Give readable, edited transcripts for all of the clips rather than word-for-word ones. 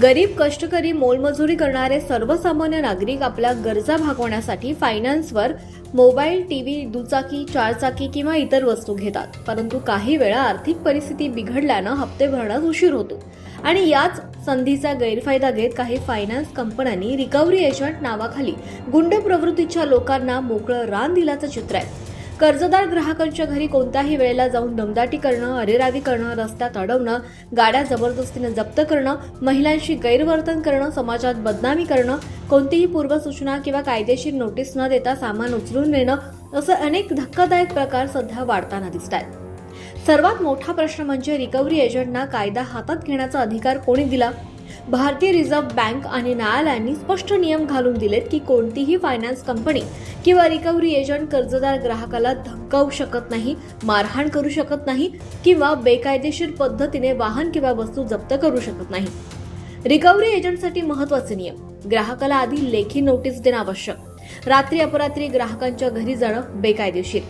गरीब कष्टकरी मोलमजुरी करणारे सर्वसामान्य नागरिक आपल्या गरजा भागवण्यासाठी फायनान्सवर मोबाईल, टीव्ही, दुचाकी, चारचाकी किंवा इतर वस्तू घेतात. परंतु काही वेळा आर्थिक परिस्थिती बिघडल्यानं हप्ते भरण्यास उशीर होतो आणि याच संधीचा गैरफायदा घेत काही फायनान्स कंपन्यांनी रिकव्हरी एजंट नावाखाली गुंड प्रवृत्तीच्या लोकांना मोकळं रान दिल्याचं चित्र आहे. कर्जदार ग्राहकांच्या घरी कोणत्याही वेळेला जाऊन दमदाटी करणं, अरेरावी करणं, रस्त्यात अडवणं, गाड्या जबरदस्तीने जप्त करणं, महिलांशी गैरवर्तन करणं, समाजात बदनामी करणं, कोणतीही पूर्वसूचना किंवा कायदेशीर नोटीस न देता सामान उचलून नेणं, असे अनेक धक्कादायक प्रकार सध्या वाढताना दिसत आहेत. सर्वात मोठा प्रश्न म्हणजे रिकव्हरी एजंटना कायदा हातात घेण्याचा अधिकार कोणी दिला? भारतीय रिझर्व्ह बँक आणि न्यायालयांनी स्पष्ट नियम घालून दिलेत की कोणतीही फायनान्स कंपनी किंवा रिकव्हरी एजंट कर्जदार ग्राहकाला धमकावू शकत नाही, मारहाण करू शकत नाही किंवा बेकायदेशीर पद्धतीने वाहन किंवा वस्तू जप्त करू शकत नाही. रिकव्हरी एजंटसाठी महत्त्वाचे नियम: ग्राहकाला आधी लेखी नोटीस देणं आवश्यक. रात्री अपरात्री ग्राहकांच्या घरी जाणं बेकायदेशीर.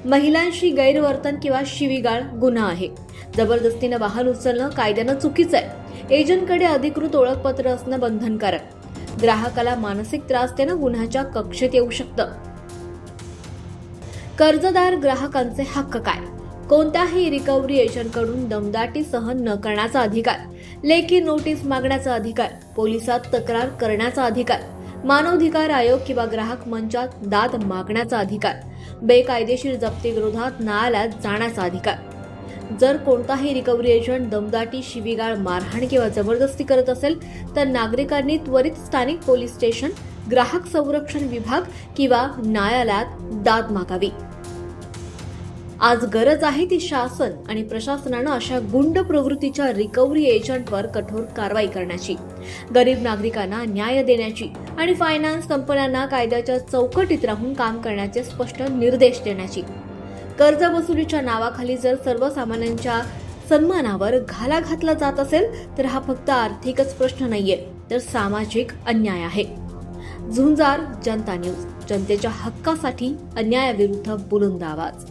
महिलांशी गैरवर्तन किंवा शिवीगाळ गुन्हा आहे. जबरदस्तीने वाहन उचलणं कायद्यानं चुकीचं आहे. एजंटकडे अधिकृत ओळखपत्र असणं बंधनकारक. ग्राहकाला मानसिक त्रास देणं गुन्ह्याच्या कक्षेत येऊ शकतं. कर्जदार ग्राहकांचे हक्क काय? कोणत्याही रिकव्हरी एजंटकडून दमदाटी सहन न करण्याचा अधिकार, लेखी नोटीस मागण्याचा अधिकार, पोलिसात तक्रार करण्याचा अधिकार, मानवाधिकार आयोग किंवा ग्राहक मंचात दाद मागण्याचा अधिकार, बेकायदेशीर जप्तीविरोधात न्यायालयात जाण्याचा अधिकार. जर कोणताही रिकव्हरी एजंट दमदाटी, शिवीगाळ, मारहाण किंवा जबरदस्ती करत असेल तर नागरिकांनी त्वरित स्थानिक पोलीस स्टेशन, ग्राहक संरक्षण विभाग किंवा न्यायालयात दाद मागावी. आज गरज आहे ती शासन आणि प्रशासनानं अशा गुंड प्रवृत्तीच्या रिकव्हरी एजंटवर कठोर कारवाई करण्याची, गरीब नागरिकांना न्याय देण्याची आणि फायनान्स कंपन्यांना कायद्याच्या चौकटीत राहून काम करण्याचे स्पष्ट निर्देश देण्याची. कर्ज वसुलीच्या नावाखाली जर सर्वसामान्यांच्या सन्मानावर घाला घातला जात असेल तर हा फक्त आर्थिकच प्रश्न नाहीये, तर सामाजिक अन्याय आहे. झुंजार जनता न्यूज, जनतेच्या हक्कासाठी अन्यायाविरुद्ध बुलंद आवाज.